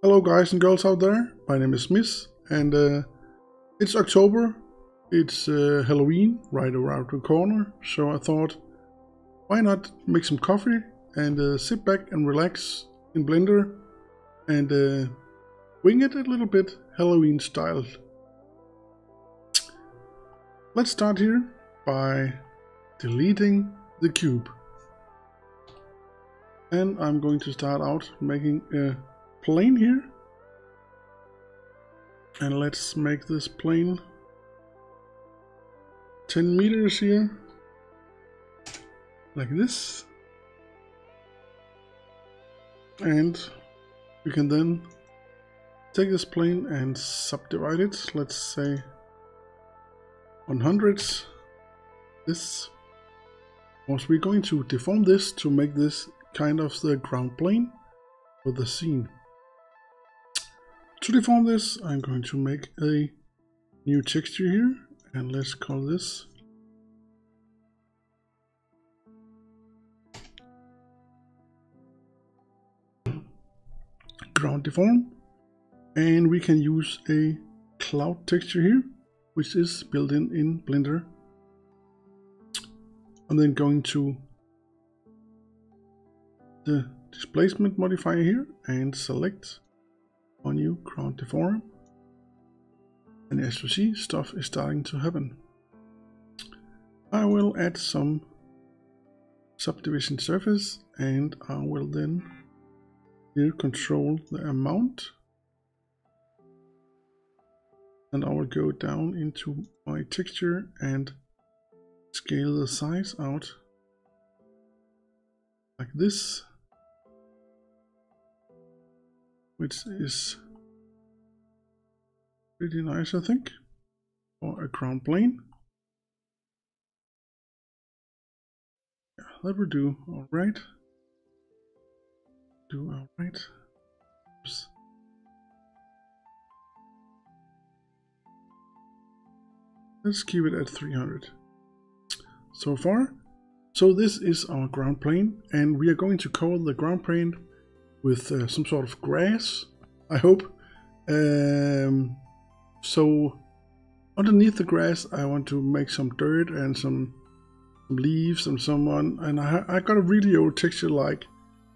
Hello guys and girls out there, my name is Miss, and it's October, it's Halloween right around the corner, so I thought, why not make some coffee and sit back and relax in Blender and wing it a little bit Halloween style. Let's start here by deleting the cube. And I'm going to start out making a plane here. And let's make this plane 10 meters here, like this. And we can then take this plane and subdivide it, let's say 100. This, because we're going to deform this to make this kind of the ground plane for the scene. To deform this, I'm going to make a new texture here, and let's call this ground deform, and we can use a cloud texture here, which is built in Blender. I'm then going to the displacement modifier here and select our new ground deform, and as you see, stuff is starting to happen. I will add some subdivision surface, and I will then here control the amount, and I will go down into my texture and scale the size out like this, which is pretty nice, I think, for a ground plane. Yeah, that will do. All right. Oops. Let's keep it at 300 so far. So this is our ground plane, and we are going to cover the ground plane with some sort of grass, I hope. So underneath the grass I want to make some dirt and some leaves and someone, and I got a really old texture, like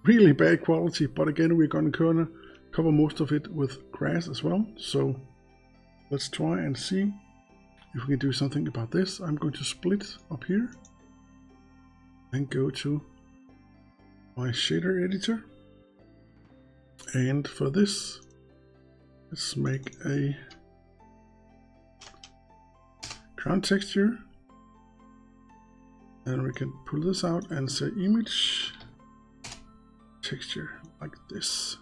really bad quality, but again we're going to cover most of it with grass as well. So let's try and see if we can do something about this. I'm going to split up here and go to my shader editor, and for this let's make a ground texture, and we can pull this out and say image texture like this.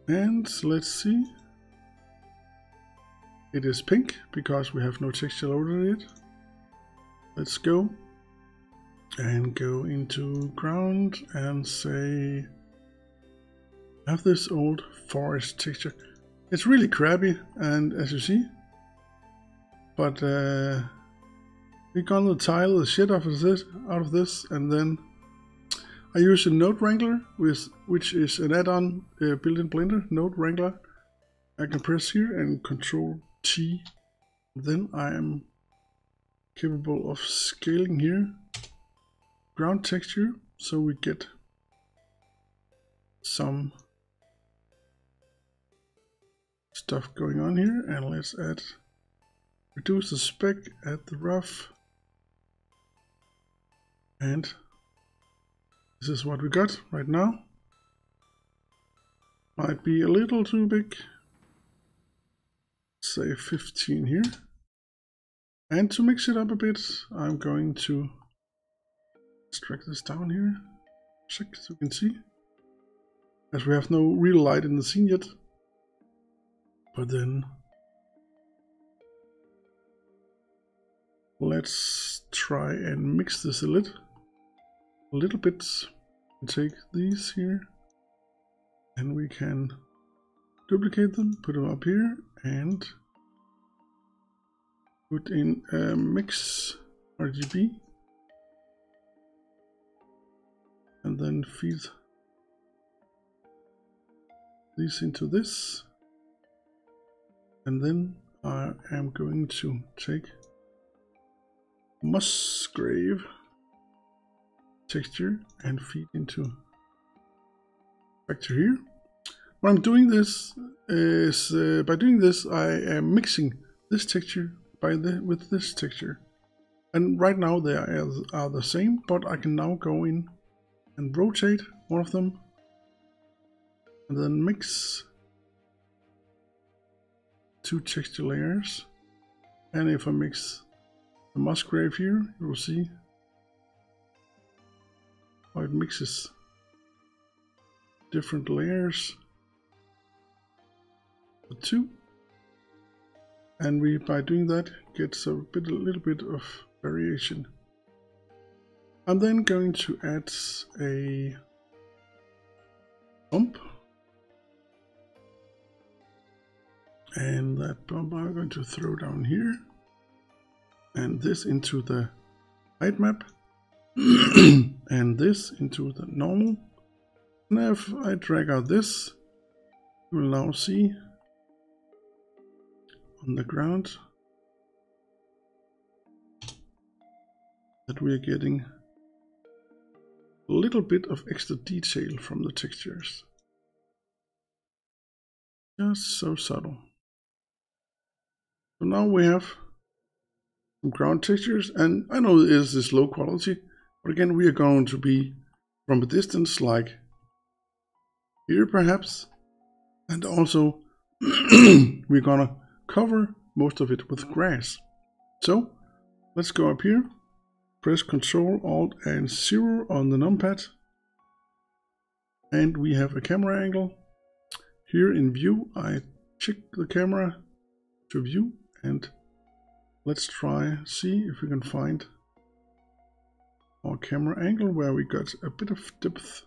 And let's see, it is pink because we have no texture loaded yet. Let's go and go into ground and say, have this old forest texture. It's really crappy, and as you see, but we're gonna tile the shit out of this, and then I use a Node Wrangler, which is an add-on built in Blender. Node Wrangler. I can press here and Control T. Then I am capable of scaling here ground texture, so we get some stuff going on here. And let's add, reduce the spec, add the rough, and this is what we got right now. Might be a little too big, say 15 here. And to mix it up a bit, I'm going to drag this down here, check so you can see, as we have no real light in the scene yet. But then let's try and mix this a little bit. Take these here, and we can duplicate them, put them up here, and put in a mix RGB, and then feed these into this. And then I am going to take Musgrave texture and feed into vector here. What I'm doing this is, by doing this, I am mixing this texture with this texture. And right now they are the same, but I can now go in and rotate one of them and then mix two texture layers. And if I mix the Musgrave here, you will see how it mixes different layers, the two, and we, by doing that, gets a little bit of variation. I'm then going to add a bump, and that bump I'm going to throw down here, and this into the height map, and this into the normal. And if I drag out this, you will now see on the ground that we are getting a little bit of extra detail from the textures. Just so subtle. So now we have some ground textures, and I know it is low quality, but again we are going to be from a distance like here perhaps, and also we're gonna cover most of it with grass. So let's go up here, press Ctrl Alt and 0 on the numpad, and we have a camera angle. Here in view I check the camera to view, and let's try see if we can find our camera angle where we got a bit of depth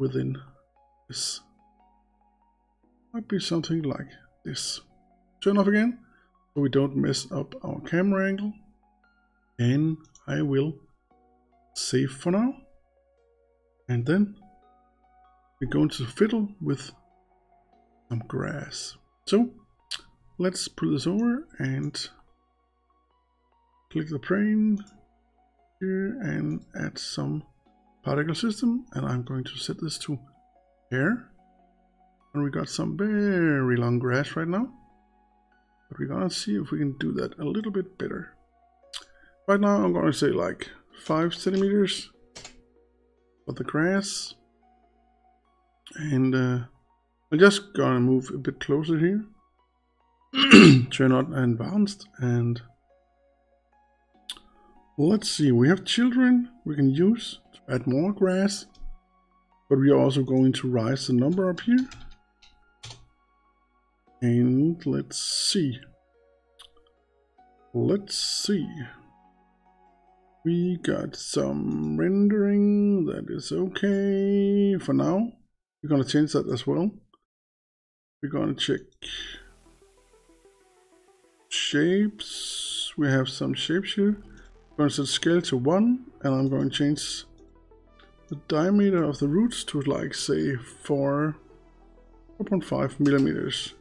within this. Might be something like this. Turn off again so we don't mess up our camera angle, and I will save for now, and then we're going to fiddle with some grass. So let's pull this over and click the plane here and add some particle system, and I'm going to set this to hair. And we got some very long grass right now, but we're gonna see if we can do that a little bit better. Right now I'm gonna say like 5 centimeters for the grass, and I'm just gonna move a bit closer here, turn on advanced, and let's see, we have children we can use to add more grass, but we are also going to rise the number up here. And let's see. We got some rendering, that is okay for now. We're gonna change that as well. We're gonna check shapes. We have some shapes here. I'm going to set scale to 1, and I'm going to change the diameter of the roots to like say 4.5 millimeters,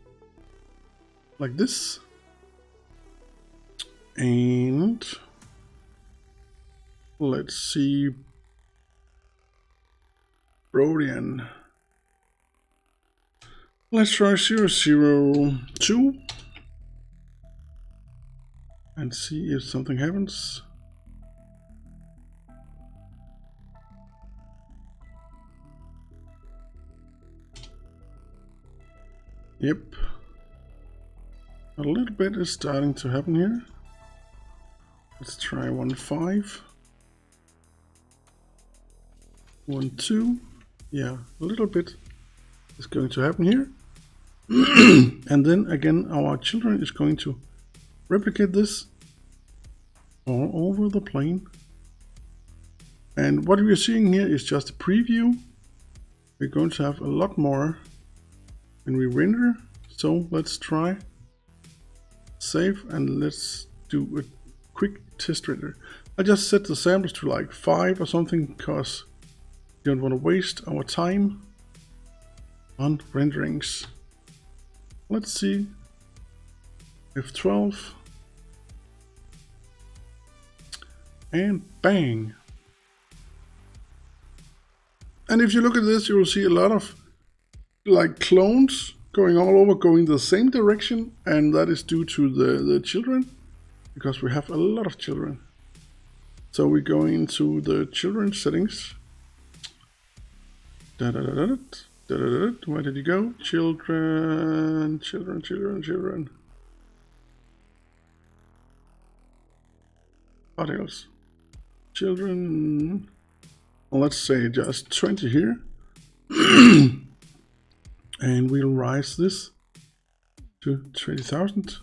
like this. And let's see, Brodian. Let's try 002 and see if something happens. Yep, a little bit is starting to happen here. Let's try 1.5, 1.2. Yeah, a little bit is going to happen here. And then again, our children is going to replicate this all over the plane. And what we're seeing here is just a preview. We're going to have a lot more when we render. So let's try save, and let's do a quick test render. I just set the samples to like 5 or something because we don't want to waste our time. on renderings. Let's see. F12. And bang. And if you look at this, you will see a lot of like clones going all over, going the same direction, and that is due to the children, because we have a lot of children. So we go into the children settings. Where did you go? Children. What else? Children. Well, let's say just 20 here. And we'll raise this to 20,000,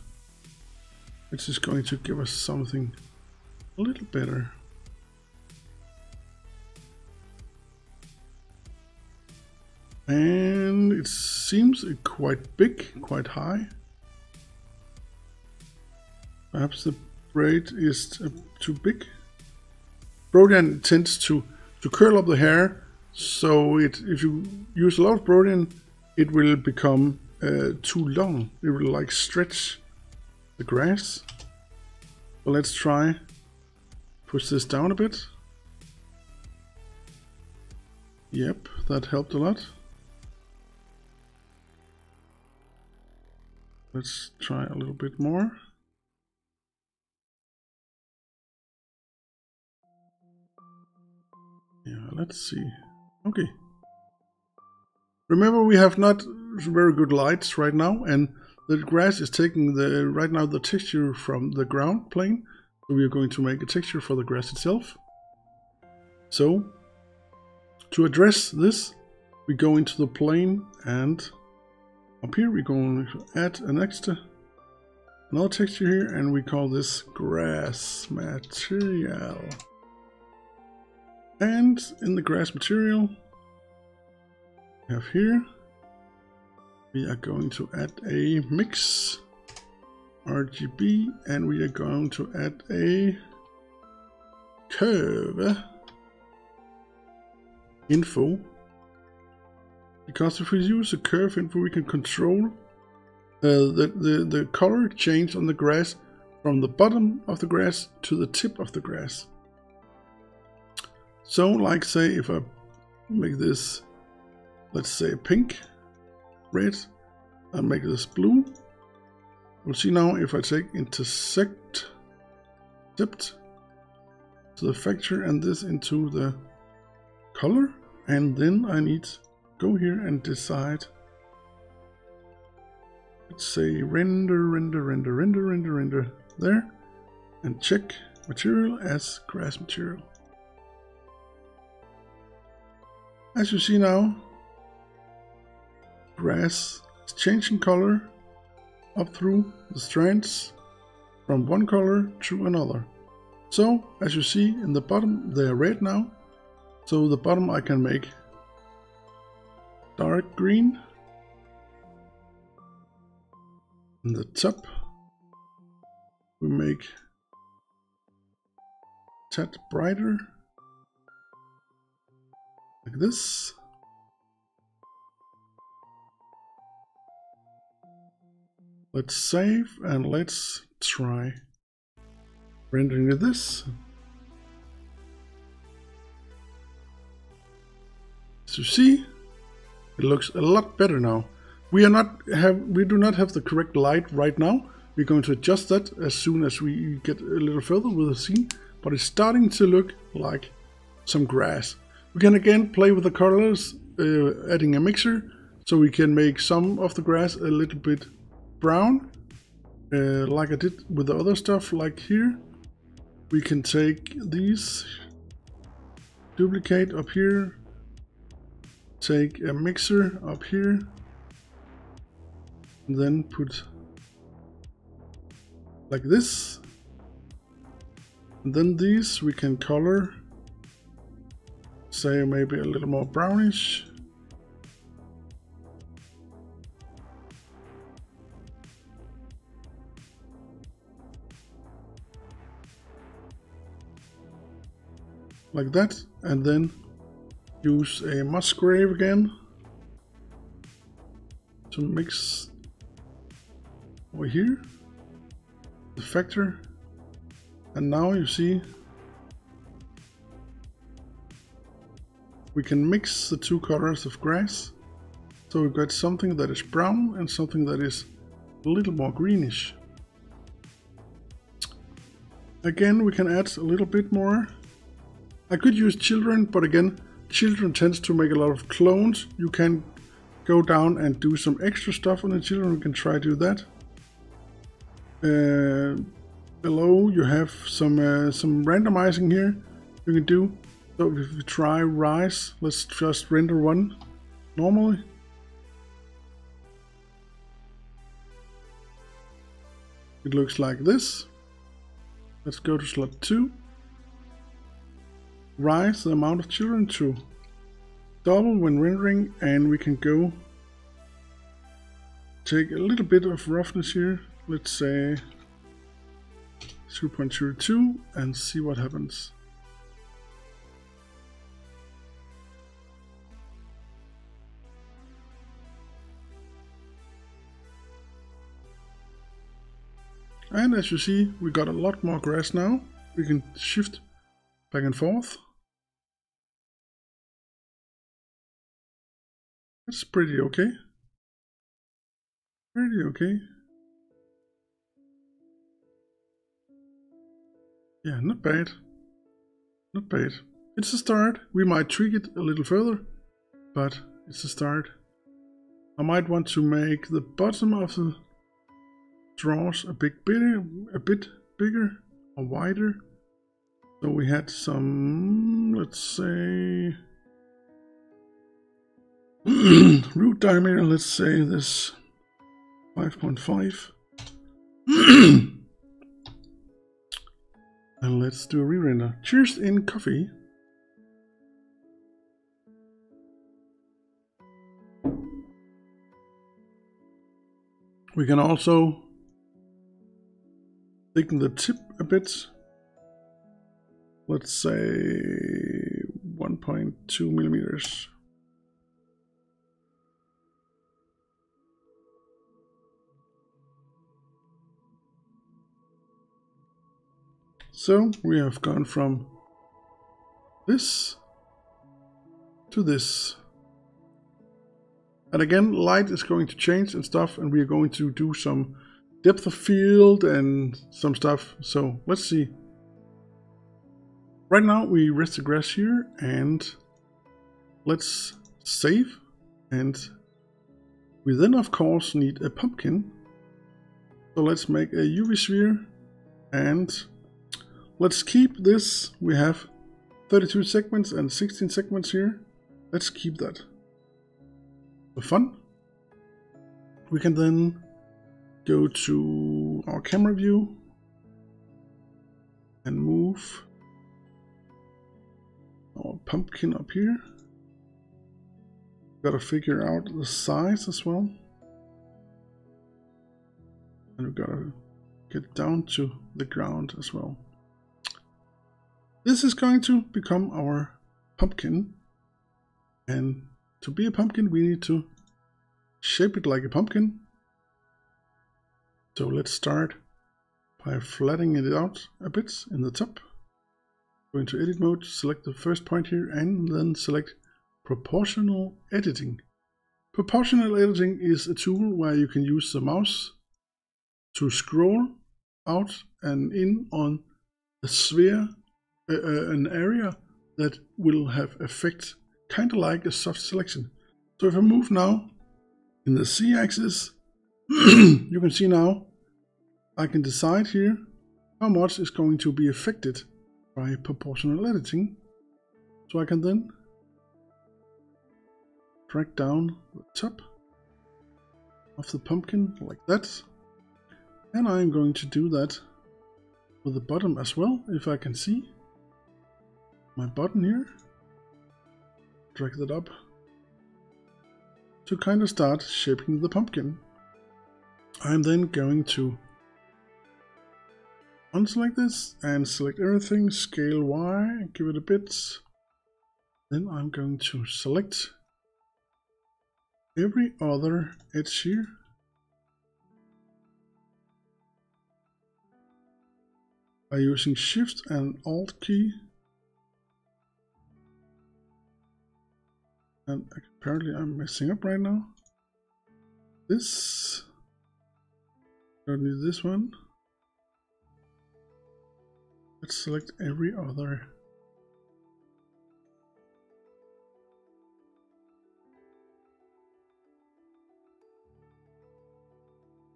which is going to give us something a little better. And it seems quite big, quite high. Perhaps the braid is too big. Brodian tends to curl up the hair, so if you use a lot of Brodian, it will become too long. It will like stretch the grass. So let's try push this down a bit. Yep, that helped a lot. Let's try a little bit more. Yeah, let's see. Okay. Remember, we have not very good lights right now, and the grass is taking right now the texture from the ground plane. So we are going to make a texture for the grass itself. So to address this, we go into the plane, and up here we're going to add another texture here, and we call this grass material. And in the grass material we have here, we are going to add a mix RGB, and we are going to add a curve info, because if we use a curve info, we can control the color change on the grass from the bottom of the grass to the tip of the grass. So like say if I make this, let's say pink, red, and make this blue, we'll see now if I take intersect to the factor and this into the color, and then I need to go here and decide, let's say render there, and check material as grass material. As you see now, grass is changing color up through the strands from one color to another. So as you see in the bottom, they are red now. So the bottom I can make dark green. In the top we make that brighter, like this. Let's save and let's try rendering this. As you see, it looks a lot better now. We do not have the correct light right now. We're going to adjust that as soon as we get a little further with the scene, but it's starting to look like some grass. We can again play with the colors, adding a mixer, so we can make some of the grass a little bit brown, like I did with the other stuff. Like here, we can take these, duplicate up here, take a mixer up here, and then put like this, and then these we can color, say maybe a little more brownish. Like that, and then use a Musgrave again to mix over here, the factor, and now you see we can mix the two colors of grass. So we've got something that is brown and something that is a little more greenish. Again, we can add a little bit more. I could use children, but again, children tends to make a lot of clones. You can go down and do some extra stuff on the children. We can try to do that. Below you have some randomizing here you can do. So if we try rise, let's just render one normally. It looks like this. Let's go to slot 2. Rise the amount of children to double when rendering, and we can go take a little bit of roughness here. Let's say 2.02 and see what happens. And as you see, we got a lot more grass now. We can shift back and forth. That's pretty okay. Pretty okay. Yeah, not bad. Not bad. It's a start. We might tweak it a little further, but it's a start. I might want to make the bottom of the drawers a bit bigger or wider. So we had some, let's say, root diameter, let's say this 5.5. And let's do a re-render. Cheers in coffee. We can also thicken the tip a bit. Let's say 1.2 millimeters. So we have gone from this to this. And again, light is going to change and stuff, and we are going to do some depth of field and some stuff. So let's see. Right now we rest the grass here, and let's save. And we then of course need a pumpkin. So let's make a UV sphere, and let's keep this. We have 32 segments and 16 segments here. Let's keep that for fun. We can then go to our camera view and move our pumpkin up here. Gotta figure out the size as well. And we gotta get down to the ground as well. This is going to become our pumpkin. And to be a pumpkin, we need to shape it like a pumpkin. So let's start by flattening it out a bit in the top. Go into edit mode, select the first point here, and then select proportional editing. Proportional editing is a tool where you can use the mouse to scroll out and in on a sphere, an area that will have effect, kind of like a soft selection. So if I move now in the Z-axis, you can see now I can decide here how much is going to be affected by proportional editing. So I can then drag down the top of the pumpkin like that. And I'm going to do that with the bottom as well, if I can see my button here. Drag that up to kind of start shaping the pumpkin. I'm then going to unselect this and select everything, scale Y, give it a bit. Then I'm going to select every other edge here. By using Shift and Alt key. And apparently I'm messing up right now. This. Don't need this one. Let's select every other.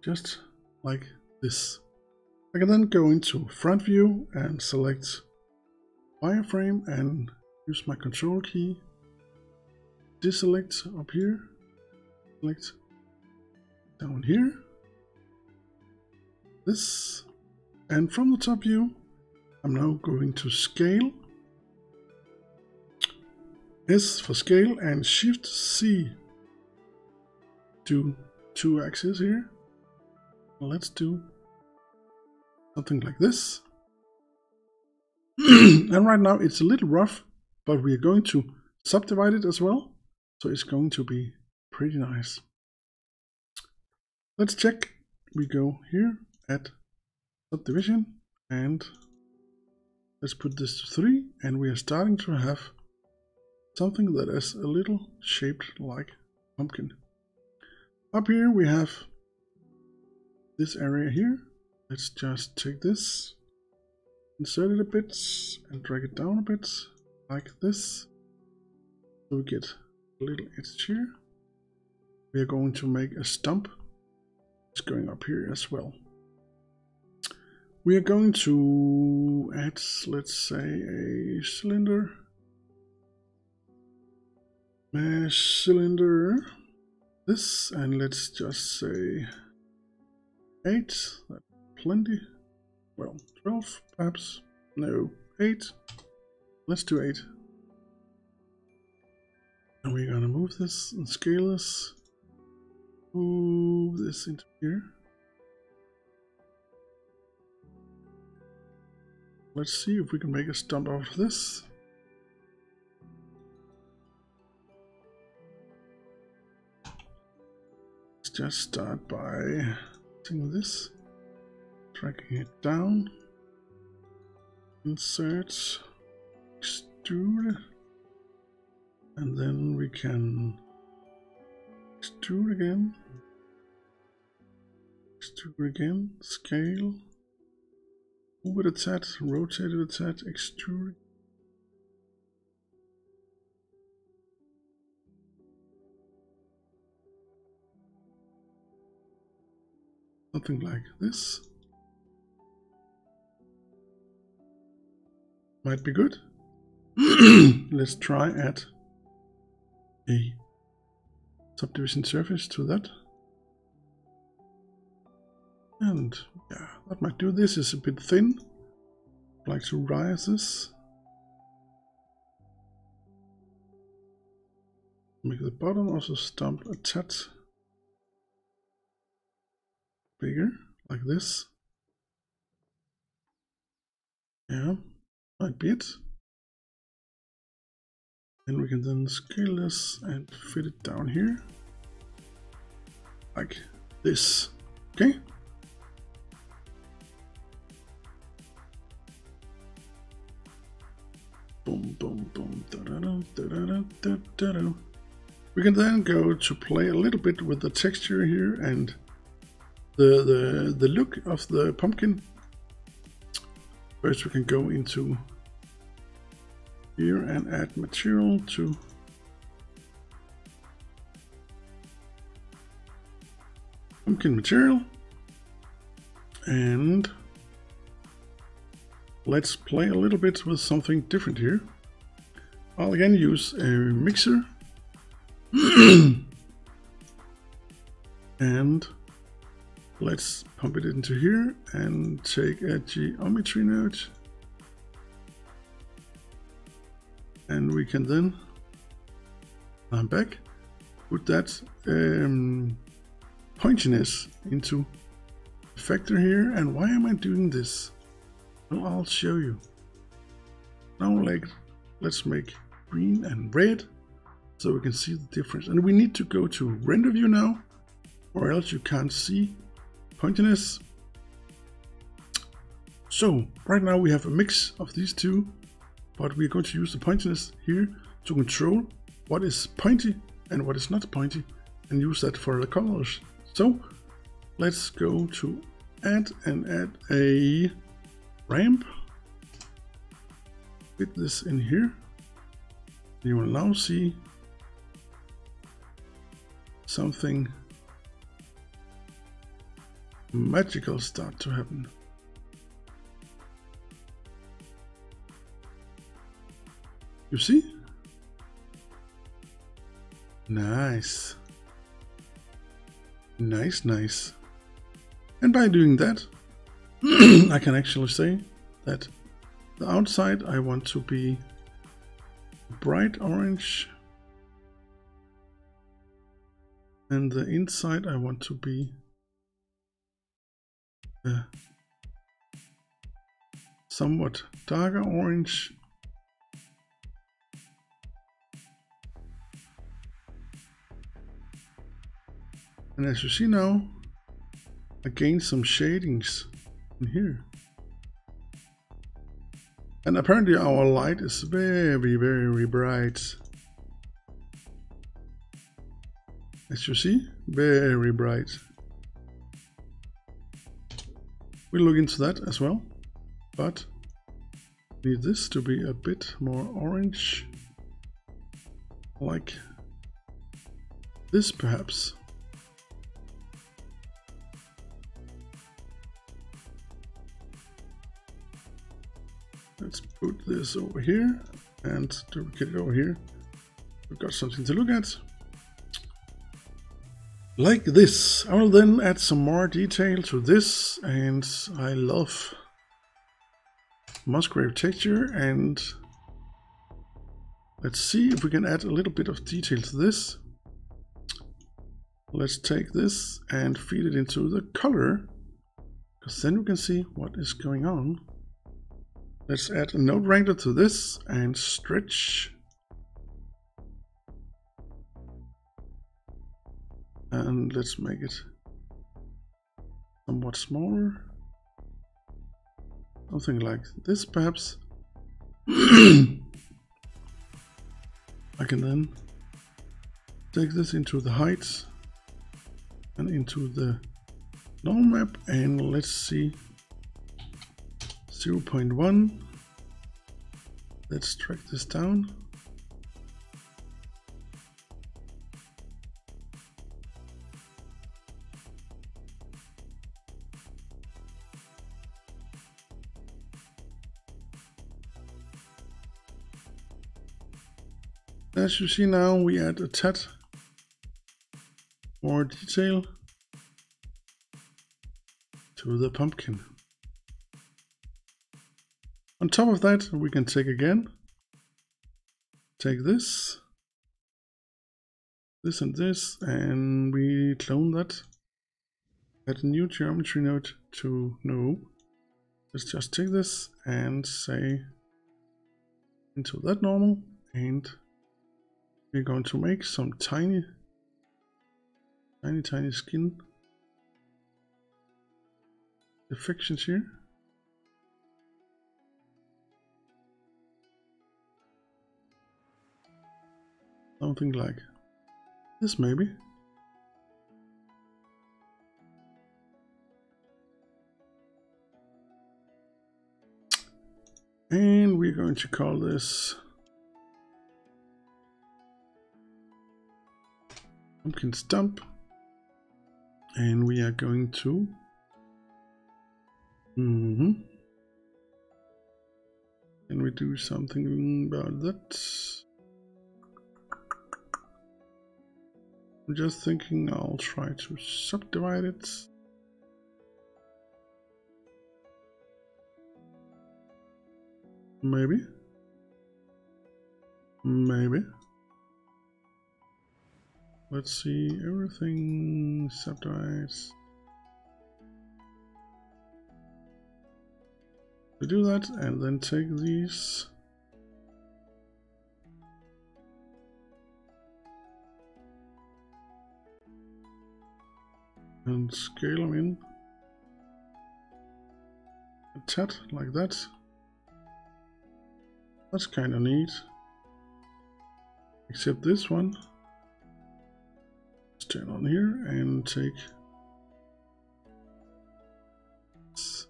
Just like this. I can then go into front view and select wireframe and use my control key. Deselect up here. Select down here. This. And from the top view, I'm now going to scale. S for scale and Shift C. Do 2 axes here. Let's do something like this. And right now it's a little rough, but we are going to subdivide it as well. So it's going to be pretty nice. Let's check. We go here at subdivision and let's put this to 3, and we are starting to have something that is a little shaped like pumpkin. Up here we have this area here. Let's just take this, insert it a bit and drag it down a bit like this. So we get a little edge here. We are going to make a stump. It's going up here as well. We are going to add, let's say, a cylinder. Mesh cylinder. This, and let's just say 8. That's plenty. Well, 12 perhaps. No, 8. Let's do 8. And we're gonna move this and scale this. Move this into here. Let's see if we can make a stump out of this. Let's just start by doing this, dragging it down, insert, extrude, and then we can extrude again, scale. Move it a tad, rotate it a tad, extrude. Something like this. Might be good. Let's try add a subdivision surface to that. And yeah, that might do. This is a bit thin. I'd like to rise this. Make the bottom also stump a tad bigger, like this. Yeah, might be it. And we can then scale this and fit it down here, like this. Okay. Boom, boom, boom. Da-da-da-da-da-da-da-da. We can then go to play a little bit with the texture here and the look of the pumpkin. First we can go into here and add material to pumpkin material, and let's play a little bit with something different here. I'll again use a mixer and let's pump it into here and take a geometry node, and we can then, I'm back, put that pointiness into the factor here. And why am I doing this? Well, I'll show you. Now let's make green and red. so we can see the difference. And we need to go to render view now, or else you can't see pointiness. So right now we have a mix of these two, but we're going to use the pointiness here to control what is pointy and what is not pointy, and use that for the colors. So let's go to add and add a ramp. Fit this in here. You will now see something magical start to happen. You see? Nice. Nice, nice. And by doing that, I can actually say that the outside I want to be bright orange, and the inside I want to be somewhat darker orange. And as you see now, I gained some shadings in here. And apparently our light is very, very bright. As you see, very bright. We'll look into that as well, but need this to be a bit more orange, like this perhaps. Let's put this over here and duplicate it over here. We've got something to look at. Like this. I will then add some more detail to this, and I love Musgrave texture, and let's see if we can add a little bit of detail to this. Let's take this and feed it into the color, because then we can see what is going on. Let's add a node wrangler to this and stretch. And let's make it somewhat smaller. Something like this perhaps. I can then take this into the heights and into the normal map, and let's see. 0.1. Let's drag this down. As you see now, we add a tad more detail to the pumpkin. On top of that, we can take this, and this, and we clone that. Add a new geometry node to no. Let's just take this and say into that normal, and we're going to make some tiny skin deflections here. Something like this maybe. And we're going to call this pumpkin stump. And we are going to can we do something about that? I'm just thinking I'll try to subdivide it. Maybe. Let's see, everything subdivides. We do that and then take these and scale them in a tad like that. That's kind of neat. Except this one. Let's turn on here and take this.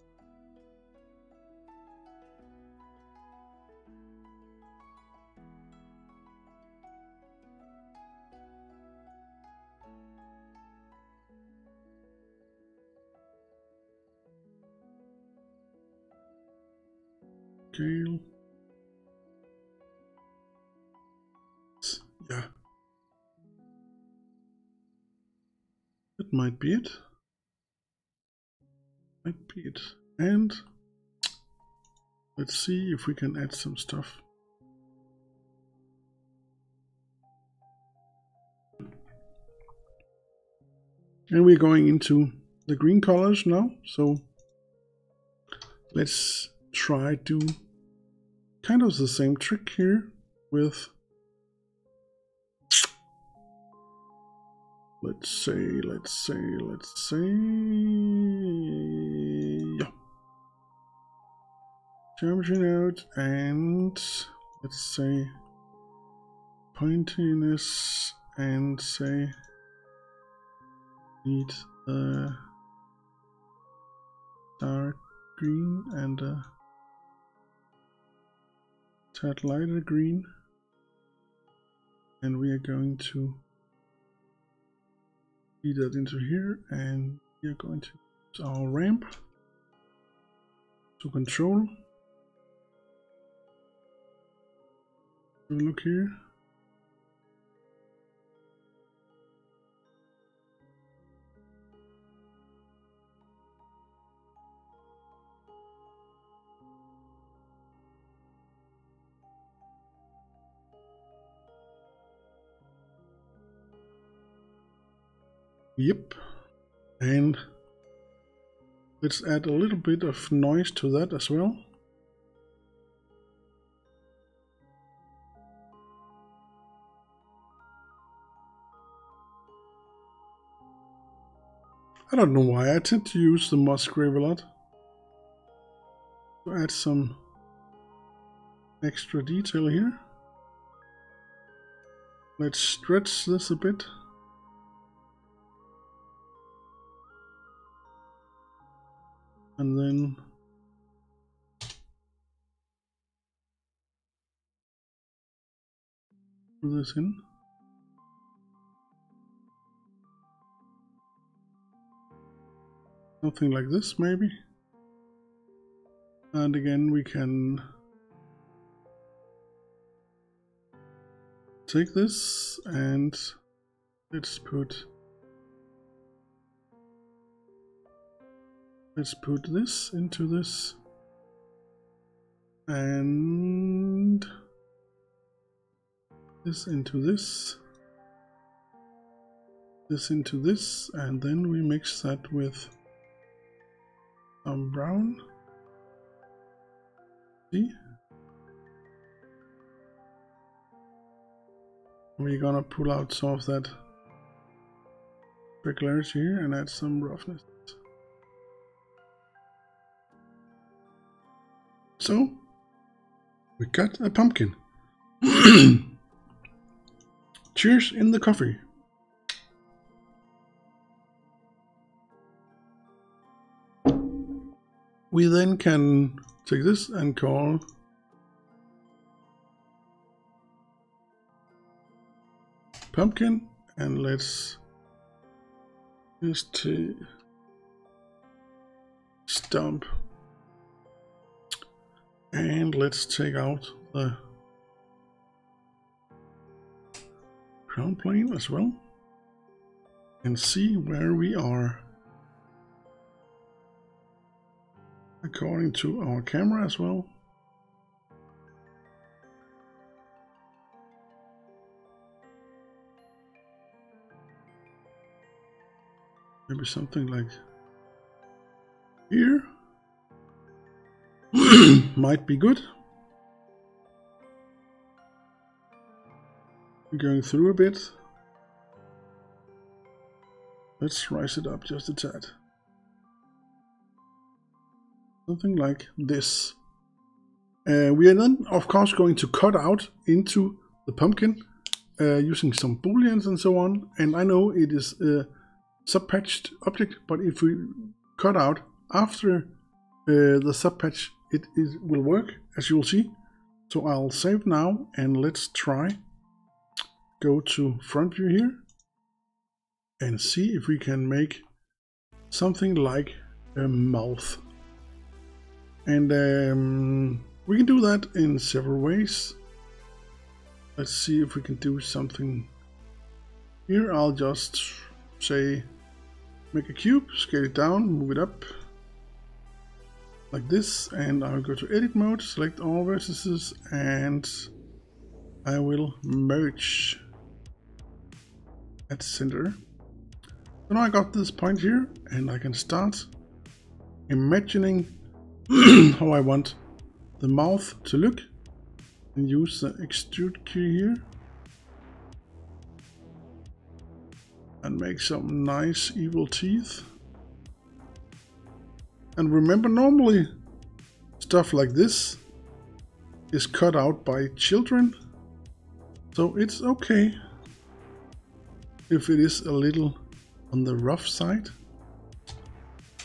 Scale. Yeah. That might be it. Might be it. And let's see if we can add some stuff. And we're going into the green colors now. So let's try to kind of the same trick here with, let's say, yeah. Geometry node, and let's say pointiness, and say need a dark green and a tad lighter green, and we are going to feed that into here, and we are going to use our ramp to control. So look here. Yep, and let's add a little bit of noise to that as well. I don't know why I tend to use the Musgrave a lot to add some extra detail here. Let's stretch this a bit. And then put this in. Something like this maybe. And again we can take this and let's put this into this, and this into this, this into this, and then we mix that with some brown. See? We're gonna pull out some of that specularity here and add some roughness. So we got a pumpkin. Cheers in the coffee. We then can take this and call pumpkin, and let's just stump, and let's take out the ground plane as well and see where we are according to our camera as well. Maybe something like here might be good. Going through a bit. Let's rise it up just a tad. Something like this. We are then, of course, going to cut out into the pumpkin using some booleans and so on. And I know it is a subpatched object, but if we cut out after the subpatch, it will work, as you will see. So I'll save now and let's try. Go to front view here and see if we can make something like a mouth. And we can do that in several ways. Let's see if we can do something here. I'll just say make a cube, scale it down, move it up like this, and I'll go to edit mode, select all vertices, and I will merge at center. So now I got this point here, and I can start imagining how I want the mouth to look, and use the extrude key here and make some nice evil teeth. And remember, normally stuff like this is cut out by children, so it's okay if it is a little on the rough side.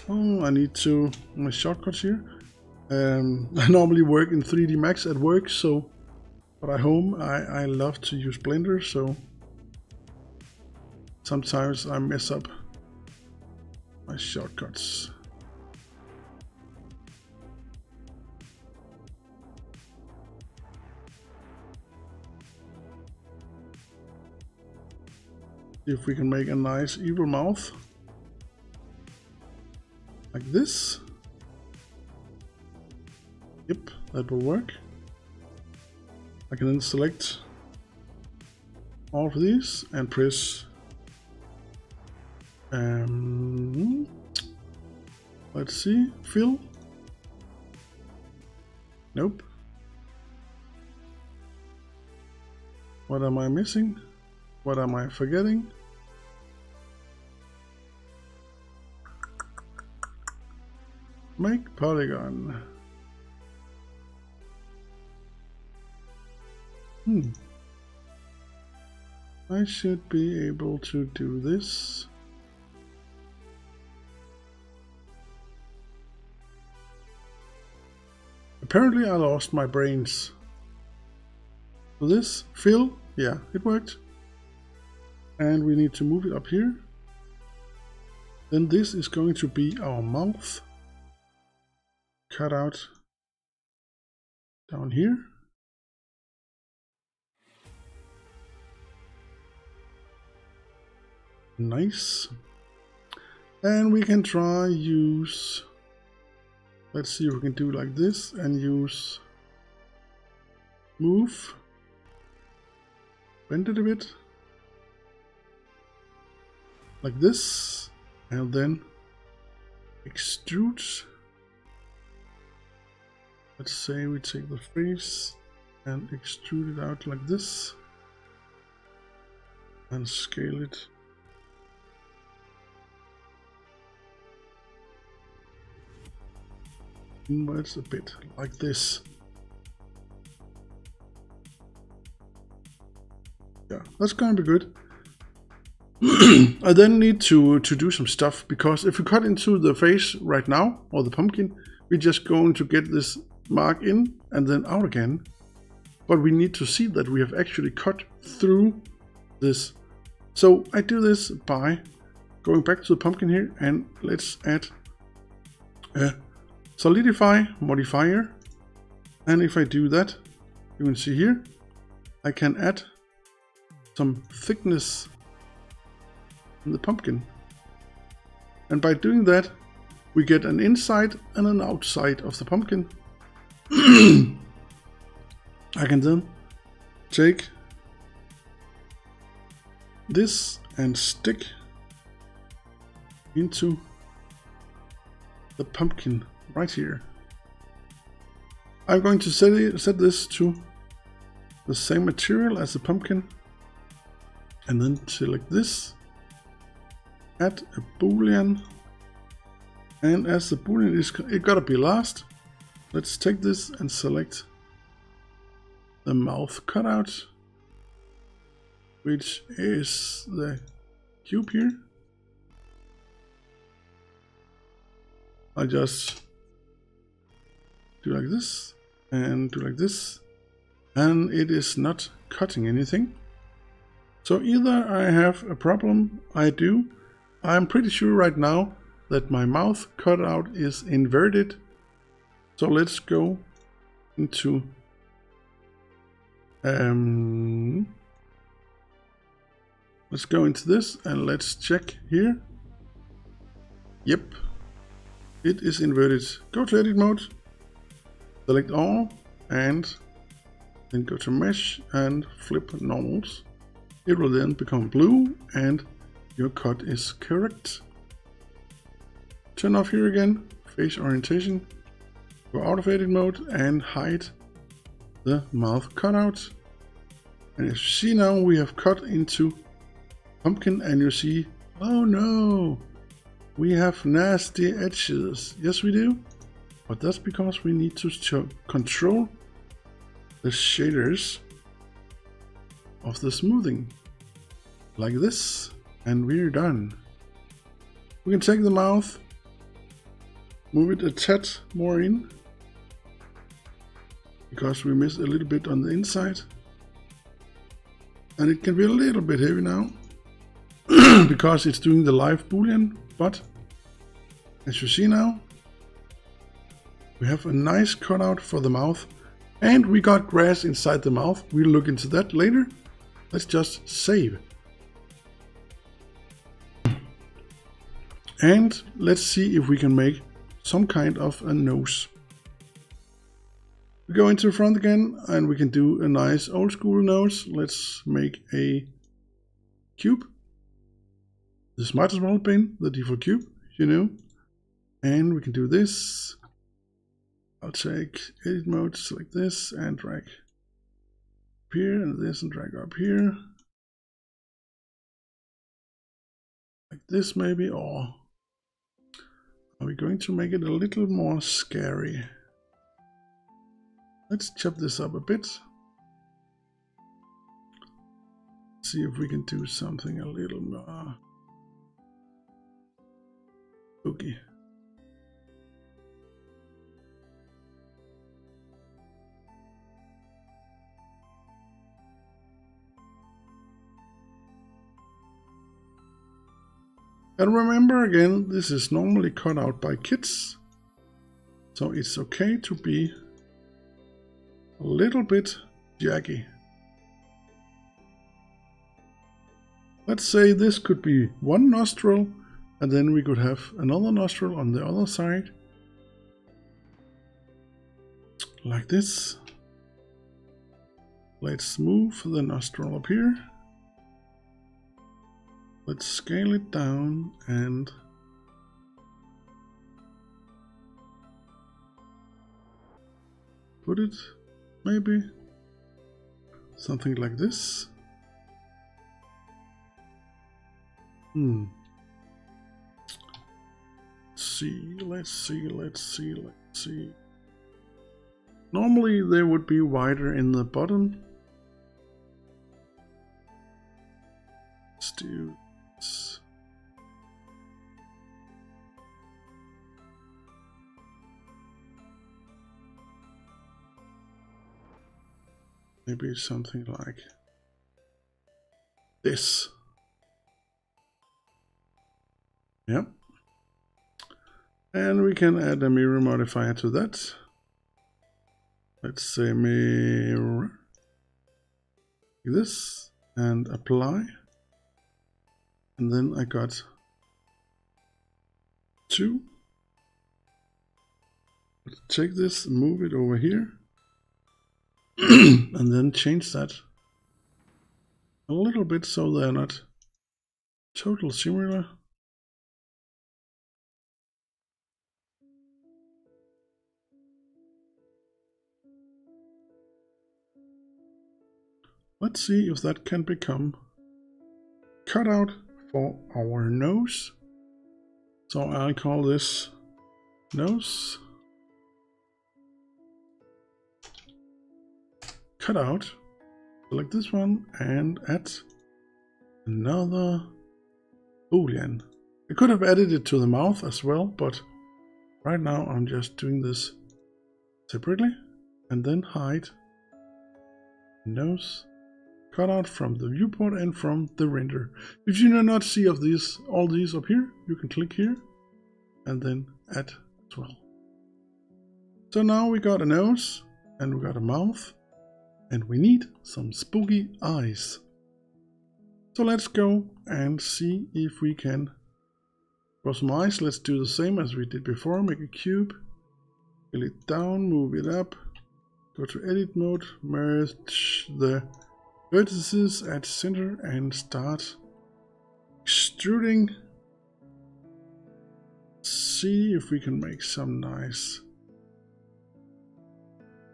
Oh, I need to my shortcuts here. I normally work in 3D Max at work, so but at home I love to use Blender, so sometimes I mess up my shortcuts. If we can make a nice evil mouth like this. Yep, that will work. I can then select all of these and press let's see, fill. Nope. What am I missing? What am I forgetting? Make polygon. I should be able to do this. Apparently I lost my brains. So this, fill, yeah, it worked. And we need to move it up here. Then this is going to be our mouth. Cut out down here. Nice. And we can try use, let's see if we can do like this and use move, bend it a bit like this, and then extrude. Let's say we take the face and extrude it out like this and scale it. Inwards a bit like this. Yeah, that's going to be good. I then need to do some stuff, because if we cut into the face right now, or the pumpkin, we're just going to get this mark in and then out again. But we need to see that we have actually cut through this. So I do this by going back to the pumpkin here, and let's add a solidify modifier. And if I do that, you can see here, I can add some thickness in the pumpkin. And by doing that, we get an inside and an outside of the pumpkin. I can then take this and stick into the pumpkin right here. I'm going to set this to the same material as the pumpkin, and then select this add a boolean, and as the boolean is, it gotta be last, let's take this and select the mouth cutout, which is the cube here. I just do like this and do like this, and it is not cutting anything. So either I have a problem, I'm pretty sure right now that my mouth cutout is inverted. So let's go into this and let's check here. Yep, it is inverted. Go to edit mode, select all, and then go to mesh and flip normals. It will then become blue and your cut is correct. Turn off here again, face orientation, go out of edit mode and hide the mouth cutout. And as you see now, we have cut into pumpkin, and you see, oh no, we have nasty edges. Yes we do, but that's because we need to control the shaders of the smoothing like this, and we're done. We can take the mouth, move it a tad more in because we missed a little bit on the inside, and it can be a little bit heavy now because it's doing the live boolean, but as you see now, we have a nice cutout for the mouth. And we got grass inside the mouth. We'll look into that later. Let's just save. And let's see if we can make some kind of a nose. We go into front again and we can do a nice old school nose. Let's make a cube. This might as well have been the default cube, you know. And we can do this. I'll take edit mode, select this and drag up here and this and drag up here. Like this maybe, or are we going to make it a little more scary? Let's chop this up a bit. See if we can do something a little more spooky. And remember again, this is normally cut out by kids, so it's okay to be a little bit jaggy. Let's say this could be one nostril, and then we could have another nostril on the other side, like this. Let's move the nostril up here. Let's scale it down and put it maybe something like this. Let's see. Normally they would be wider in the bottom. Let's do this. Maybe something like this. Yep. And we can add a mirror modifier to that. Let's say mirror like this and apply. And then I got 2. Let's take this, move it over here. And then change that a little bit so they're not totally similar. Let's see if that can become cutout for our nose. So I'll call this nose. Cut out. Select this one and add another boolean. I could have added it to the mouth as well, but right now I'm just doing this separately, and then hide nose cutout from the viewport and from the render. If you do not see of these, all these up here, you can click here and then add as well. So now we got a nose and we got a mouth, and we need some spooky eyes. So let's go and see if we can draw some eyes. Let's do the same as we did before. Make a cube, scale it down, move it up, go to edit mode, merge the vertices at center and start extruding. See if we can make some nice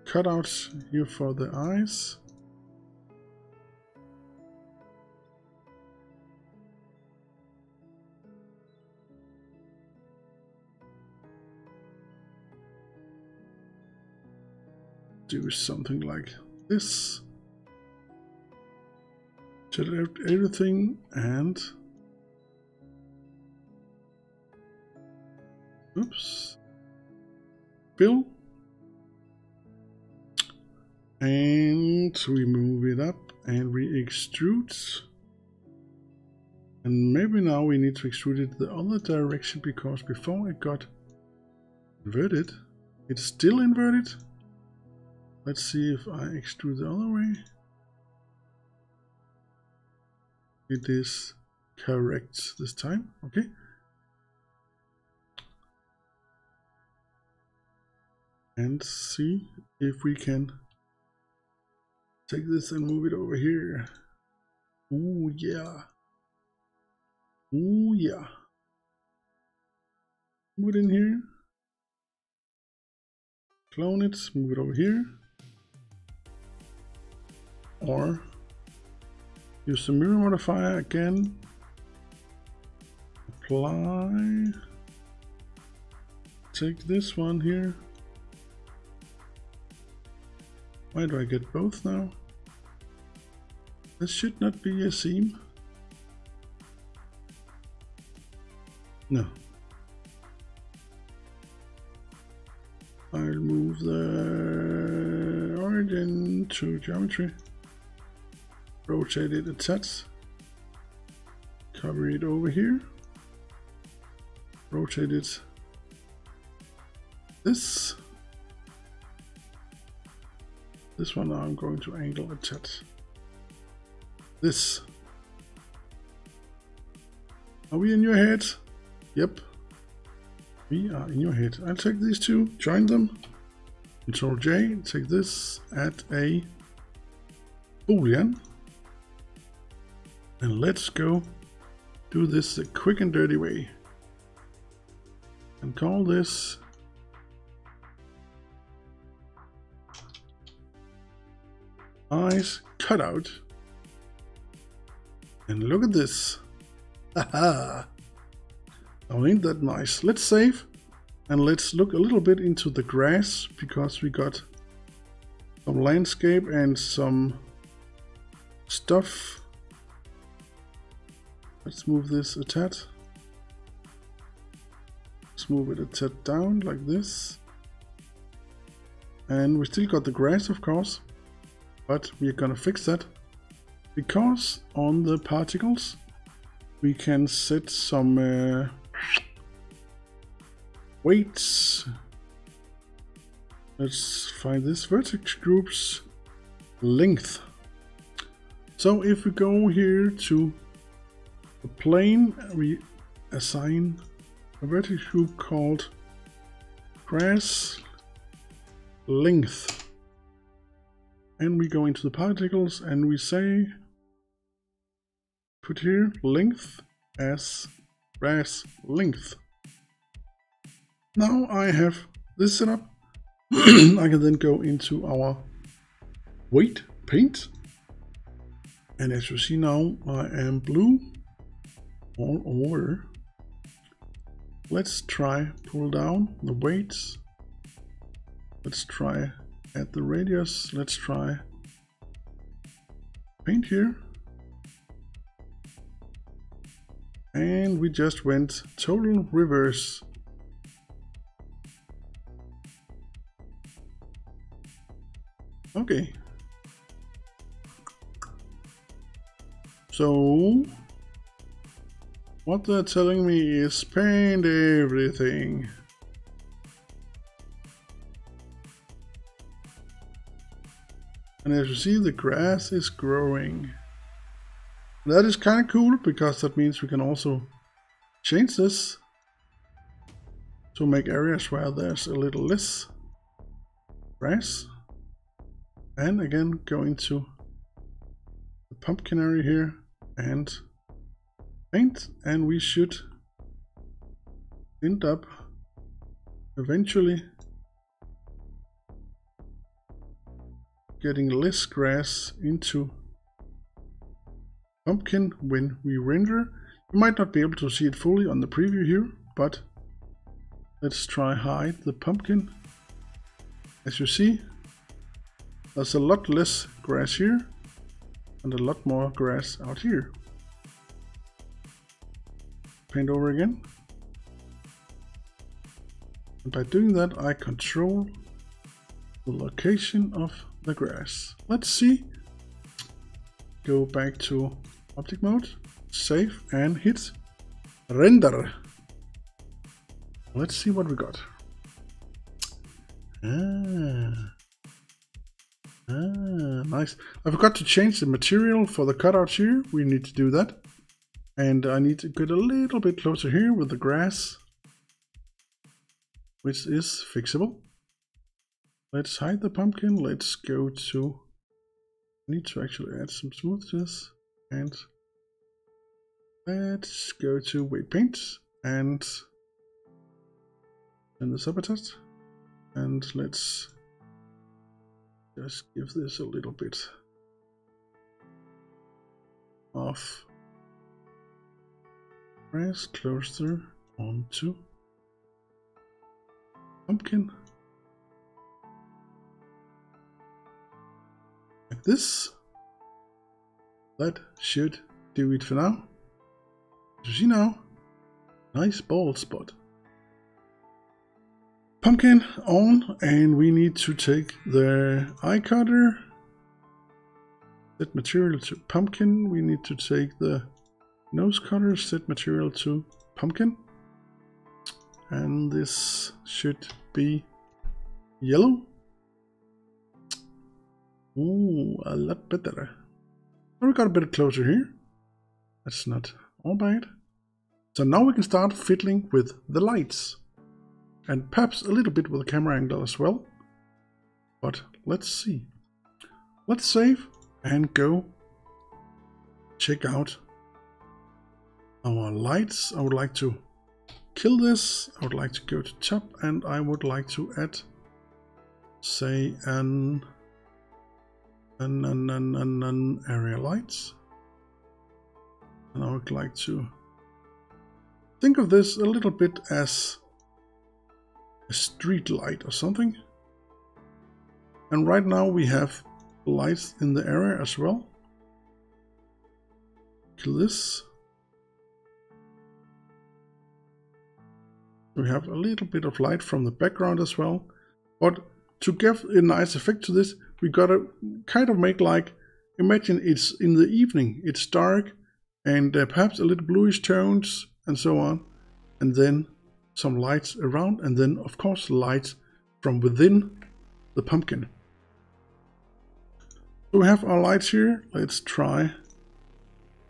cutouts here for the eyes. Do something like this. Select everything and oops, fill, and we move it up and we extrude. And maybe now we need to extrude it the other direction, because before it got inverted, it's still inverted. Let's see if I extrude the other way. It is correct this time. Okay. And see if we can take this and move it over here. Ooh yeah. Ooh yeah. Move it in here. Clone it, move it over here. Or use the mirror modifier again. Apply. Take this one here. Why do I get both now? This should not be a seam. No. I'll move the origin to geometry. Rotate it a touch. Cover it over here. Rotate it this. This one I'm going to angle a touch. This. Are we in your head? Yep. We are in your head. I'll take these two, join them. Control J, take this, add a boolean. And let's go do this the quick and dirty way. And call this eyes cutout. And look at this. Haha. Now ain't that nice? Let's save and let's look a little bit into the grass, because we got some landscape and some stuff. Let's move this a tad. Let's move it a tad down like this. And we still got the grass, of course, but we're gonna fix that, because on the particles we can set some weights. Let's find this vertex group's length. So if we go here to the plane, we assign a vertex group called grass length, and we go into the particles and we say put here length as grass length. Now I have this set up. I can then go into our weight paint, and as you see now I am blue, all over. Let's try pull down the weights. Let's try add the radius. Let's try paint here. And we just went total reverse. Okay. So what they're telling me is paint everything. And as you see, the grass is growing. That is kind of cool, because that means we can also change this to make areas where there's a little less grass. And again, go into the pumpkin area here and paint, and we should end up eventually getting less grass into pumpkin when we render. You might not be able to see it fully on the preview here, but let's try hide the pumpkin. As you see, there's a lot less grass here and a lot more grass out here. Paint over again. And by doing that, I control the location of the grass. Let's see. Go back to object mode, save, and hit render. Let's see what we got. Nice. I forgot to change the material for the cutouts here. We need to do that. And I need to get a little bit closer here with the grass, which is fixable. Let's hide the pumpkin. Let's go to, I need to actually add some smoothness, and let's go to weight paint and the subtest, and let's just give this a little bit of grass closer onto pumpkin. Like this. That should do it for now. As you see now, nice bald spot. Pumpkin on, and we need to take the eye cutter, set material to pumpkin. We need to take the nose cutter, set material to pumpkin, and this should be yellow. Ooh, a lot better. We got a bit closer here. That's not all bad. So now we can start fiddling with the lights, and perhaps a little bit with the camera angle as well. But let's see. Let's save and go check out our lights. I would like to kill this. I would like to go to top, and I would like to add, say, an area lights. And I would like to think of this a little bit as a street light or something. And right now we have lights in the area as well. Kill this. We have a little bit of light from the background as well. But to give a nice effect to this, we gotta kind of make like, imagine it's in the evening, it's dark, and perhaps a little bluish tones and so on, and then some lights around, and then of course lights from within the pumpkin. So we have our lights here. Let's try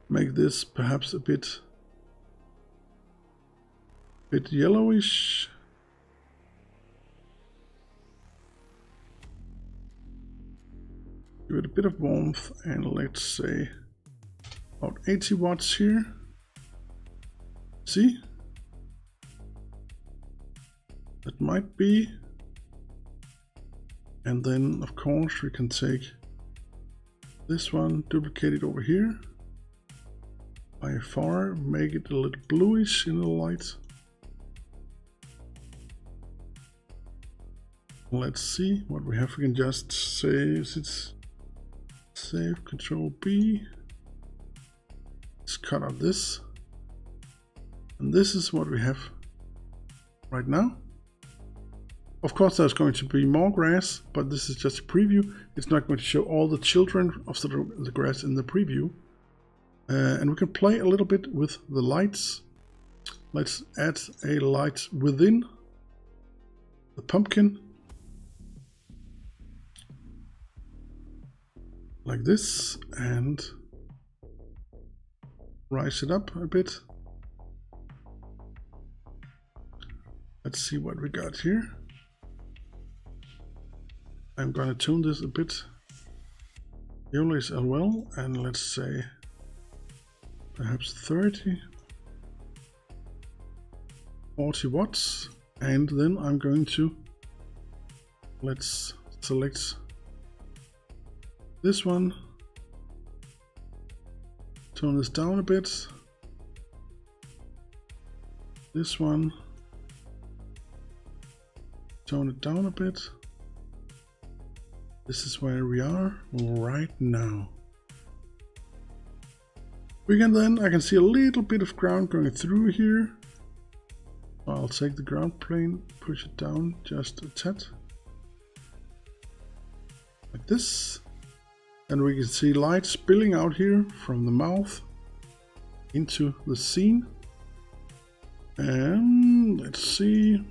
make this perhaps a bit yellowish. Give it a bit of warmth, and let's say about 80 watts here. See? That might be. And then of course we can take this one, duplicate it over here. by far make it a little bluish in the light. Let's see what we have. We can just save Control B. Let's cut out this. And this is what we have right now. Of course, there's going to be more grass, but this is just a preview. It's not going to show all the children of the grass in the preview. And we can play a little bit with the lights. Let's add a light within the pumpkin. Like this, and rise it up a bit. Let's see what we got here. I'm gonna tune this a bit as well, and let's say perhaps 30, 40 watts, and then I'm going to, let's select this one, tone this down a bit, this one, tone it down a bit. This is where we are right now. We can then, I can see a little bit of ground going through here. I'll take the ground plane, push it down just a tad. Like this. And we can see light spilling out here from the mouth into the scene. And let's see.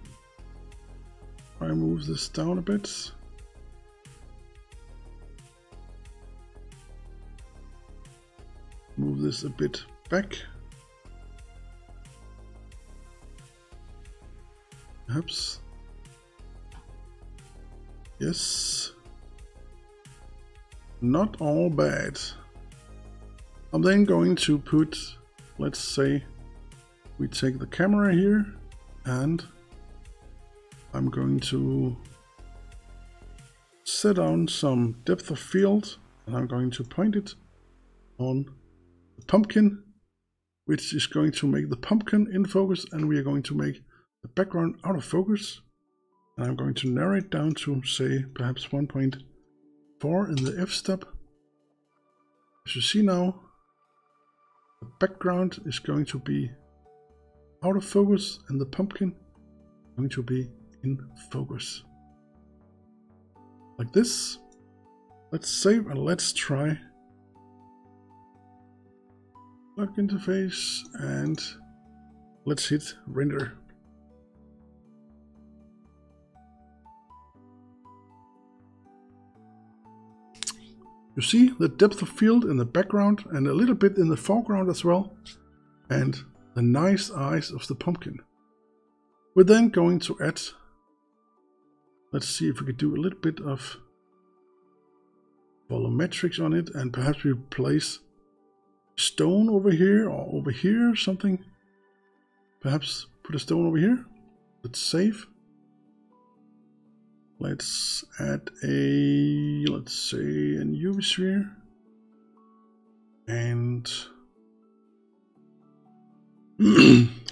I move this down a bit. Move this a bit back. Perhaps. Yes. Not all bad. I'm then going to put, let's say, we take the camera here and I'm going to set on some depth of field and I'm going to point it on the pumpkin, which is going to make the pumpkin in focus, and we are going to make the background out of focus. And I'm going to narrow it down to, say, perhaps 1.4 in the f-stop. As you see now, the background is going to be out of focus and the pumpkin is going to be in focus. Like this. Let's save and let's try Lock interface and let's hit render. You see the depth of field in the background and a little bit in the foreground as well, and the nice eyes of the pumpkin. We're then going to add, let's see if we could do a little bit of volumetrics on it, and perhaps we place stone over here or over here, something. Perhaps put a stone over here. Let's save. Let's add a, let's say, an UV sphere. And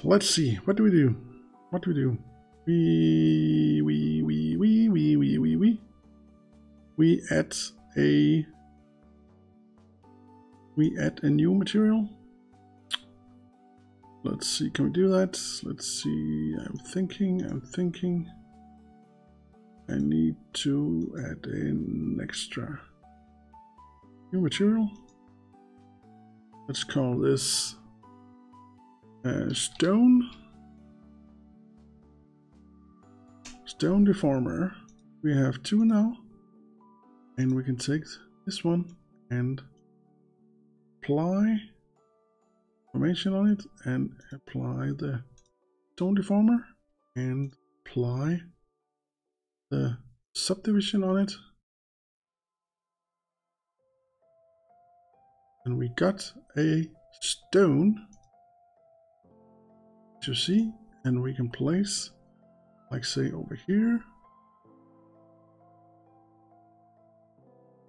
let's see, what do we do? What do we do? We add a new material. Let's see, can we do that? Let's see, I'm thinking. I need to add an extra new material. Let's call this stone deformer. We have two now, and we can take this one and apply information on it and apply the stone deformer and apply the subdivision on it, and we got a stone to see, and we can place, like say over here,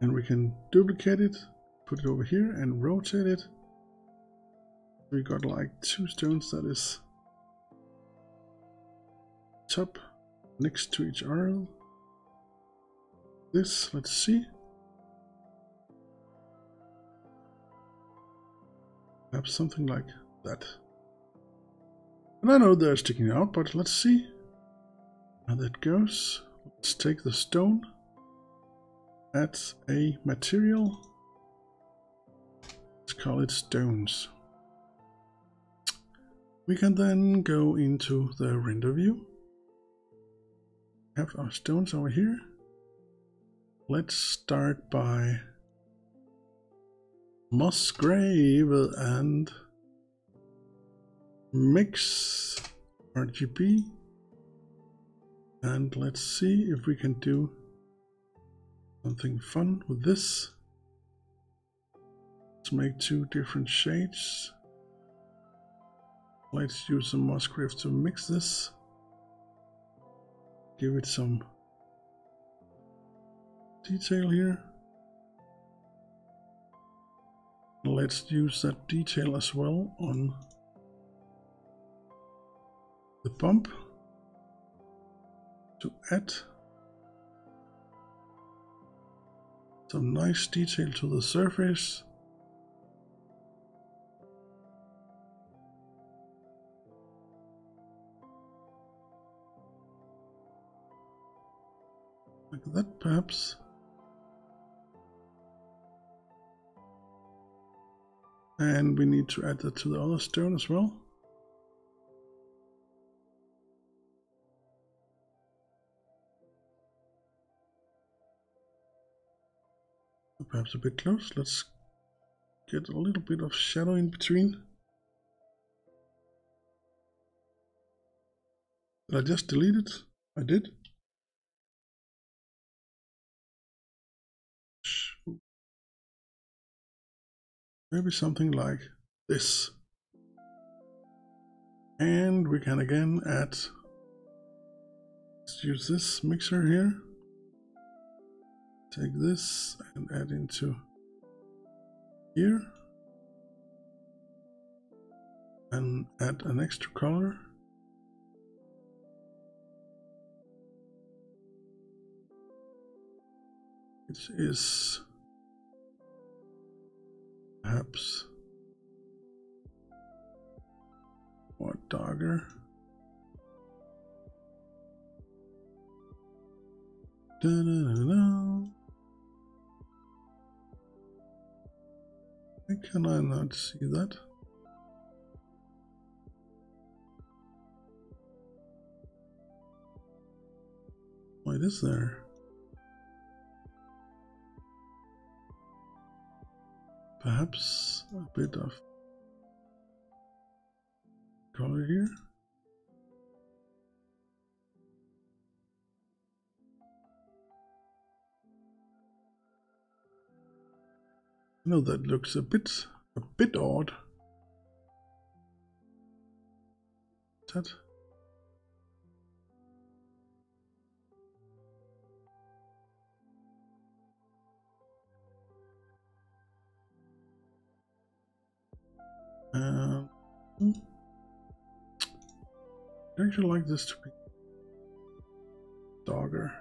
and we can duplicate it, put it over here and rotate it, We got like 2 stones that is top next to each other. This, let's see. Perhaps something like that. And I know they're sticking out, but let's see how that goes. Let's take the stone, add a material. Let's call it stones. We can then go into the render view. Have our stones over here. Let's start by Musgrave and mix RGB. And let's see if we can do something fun with this. Let's make 2 different shades. Let's use some Musgrave to mix this. Give it some detail here. Let's use that detail as well on the bump to add some nice detail to the surface. Like that, perhaps. And we need to add that to the other stone as well. Perhaps a bit close. Let's get a little bit of shadow in between. Did I just delete it? I did. Maybe something like this. And we can again add, let's use this mixer here. Take this and add into here. And add an extra color. Which is perhaps more darker. Da-da-da-da. Why can I not see that? Why is there? Perhaps a bit of color here. No, that looks a bit odd. That. I actually like this to be darker.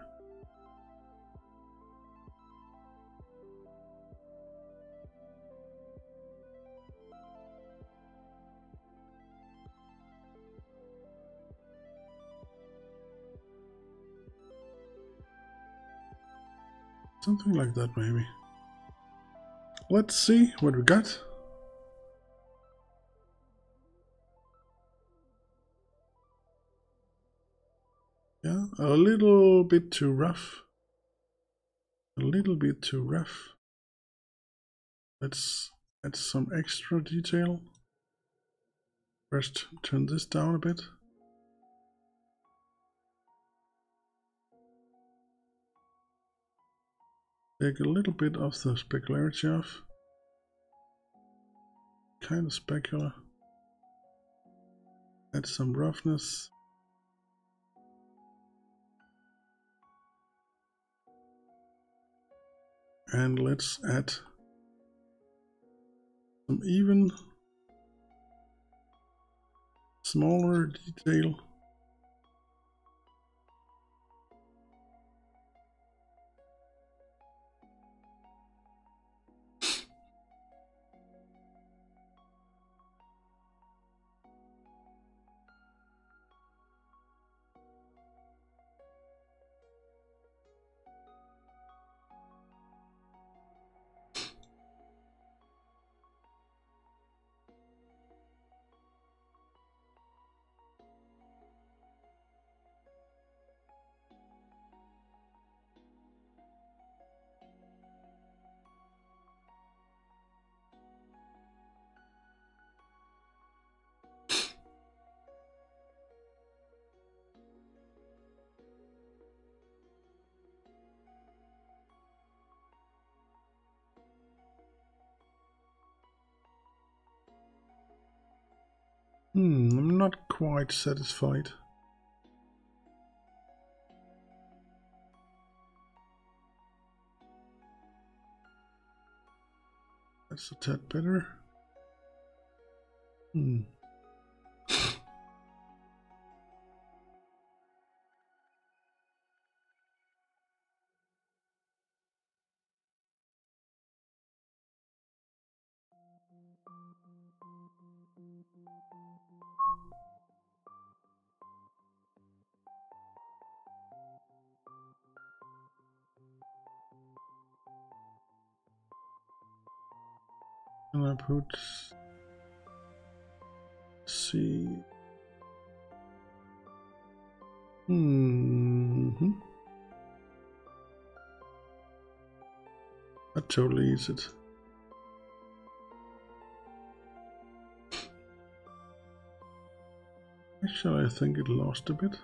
Something like that, maybe. Let's see what we got. Yeah, a little bit too rough. A little bit too rough. Let's add some extra detail. First, turn this down a bit. Take a little bit of the specularity off. Kind of specular. Add some roughness. And let's add some even smaller detail. I'm not quite satisfied. That's a tad better. And I put C. That totally is it. Actually, I think it lost a bit.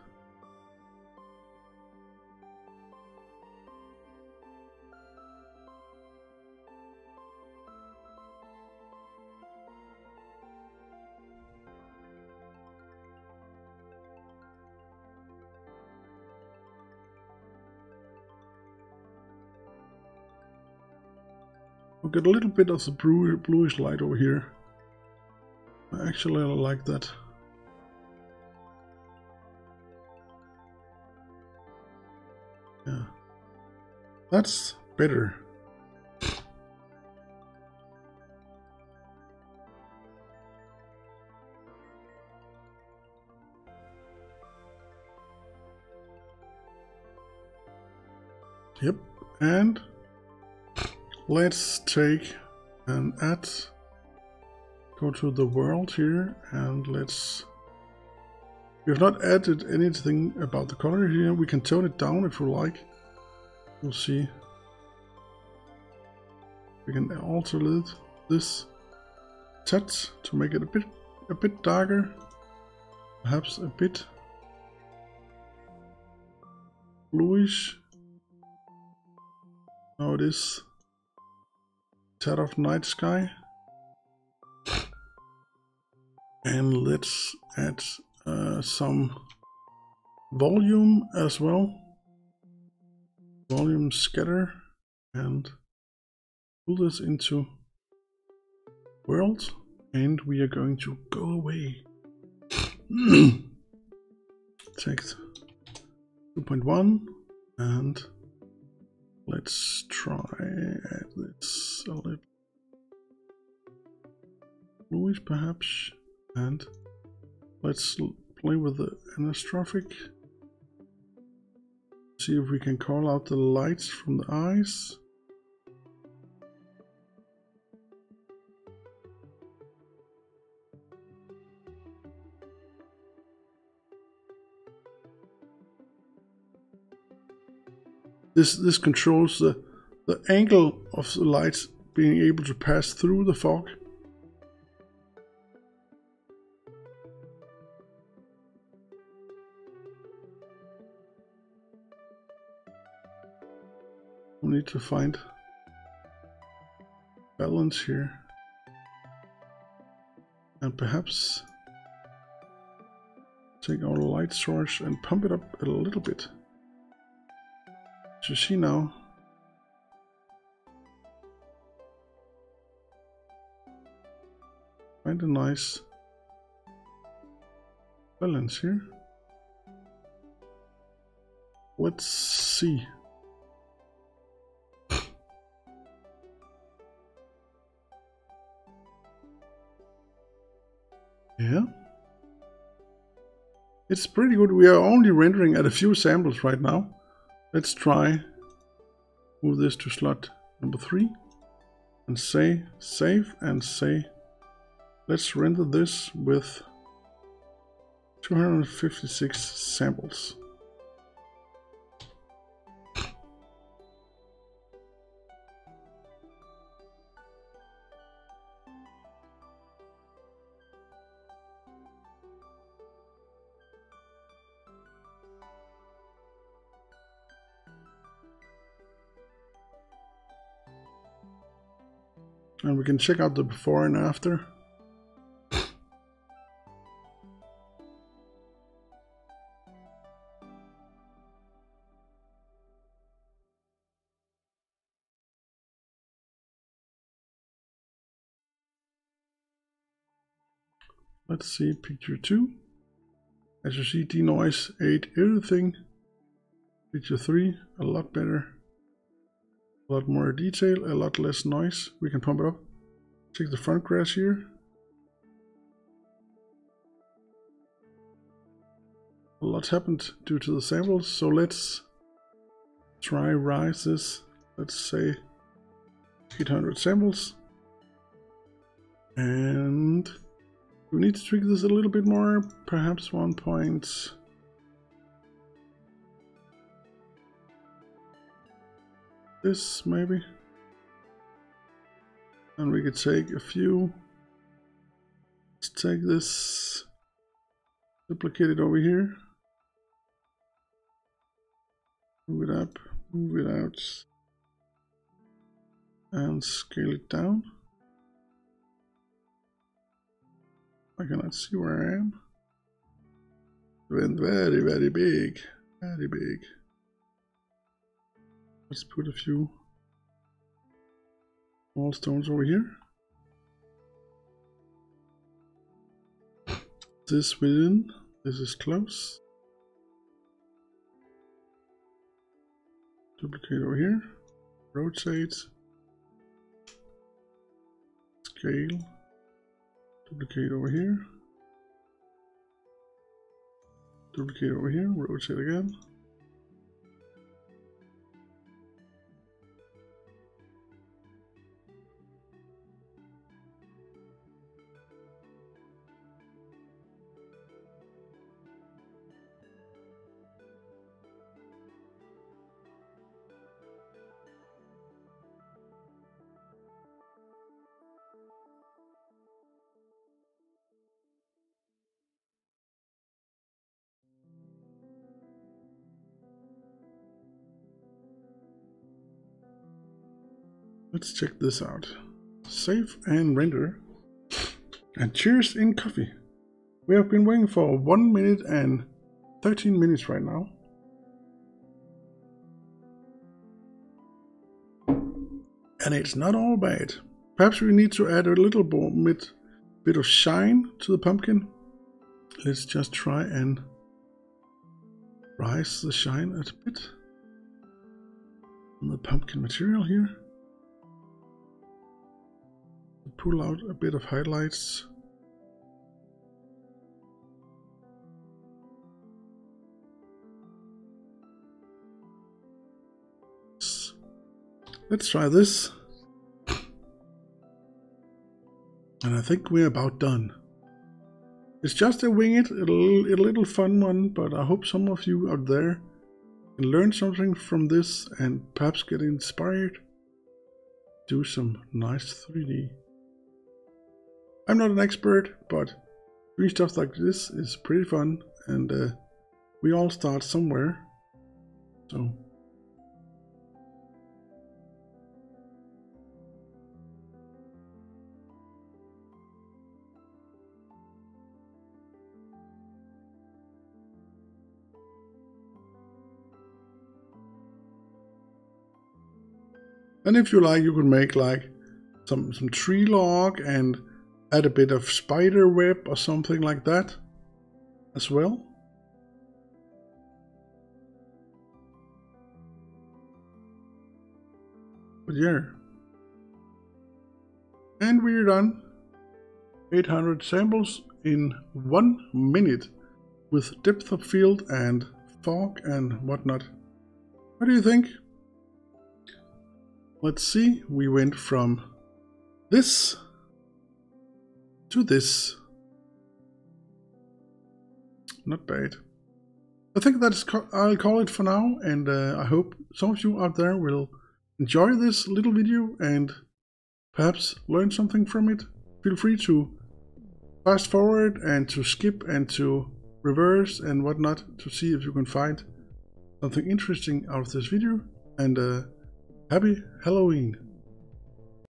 We'll get a little bit of the bluish light over here. I actually like that. Yeah, that's better. Yep, and let's take and add, go to the world here, and let's, we have not added anything about the color here. We can tone it down if we like. We'll see. We can alter this touch to make it a bit darker, perhaps a bit bluish. Now it is tad of night sky. And let's add some volume as well. Volume scatter, and pull this into world, and we are going to go away. Take 2.1 and let's try add this a little bluish perhaps, and let's play with the anastrophic. See if we can call out the lights from the eyes. This controls the angle of the lights being able to pass through the fog. We need to find balance here, and perhaps take our light source and pump it up a little bit. As you see now, find a nice balance here. Let's see. Yeah. It's pretty good. We are only rendering at a few samples right now. Let's try move this to slot number 3 and say save and say let's render this with 256 samples. And we can check out the before and after. Let's see picture 2. As you see, denoise ate everything. Picture 3, a lot better. A lot more detail, a lot less noise. We can pump it up. Check the front grass here. A lot happened due to the samples, so let's try rise this. Let's say 800 samples. And we need to tweak this a little bit more, perhaps 1 point. This maybe. And we could take a few. Let's take this, duplicate it over here. Move it up, move it out, and scale it down. I cannot see where I am. It went very, very big, very big. Let's put a few small stones over here. This within, this is close. Duplicate over here, rotate, scale, duplicate over here, duplicate over here, rotate again. Let's check this out. Save and render. And cheers in coffee. We have been waiting for 1 minute and 13 minutes right now. And it's not all bad. Perhaps we need to add a little bit of shine to the pumpkin. Let's just try and rise the shine a bit on the pumpkin material here. Pull out a bit of highlights. Let's try this. And I think we're about done. It's just a wing it, a little fun one, but I hope some of you out there can learn something from this and perhaps get inspired. Do some nice 3D. I'm not an expert, but doing stuff like this is pretty fun, and we all start somewhere. So and if you like, you can make like some tree log and add a bit of spider web or something like that. as well. But yeah. And we're done. 800 samples in 1 minute with depth of field and fog and whatnot. What do you think? Let's see, we went from this to this. Not bad. I think I'll call it for now, and I hope some of you out there will enjoy this little video and perhaps learn something from it. Feel free to fast forward and to skip and to reverse and whatnot to see if you can find something interesting out of this video. And happy Halloween!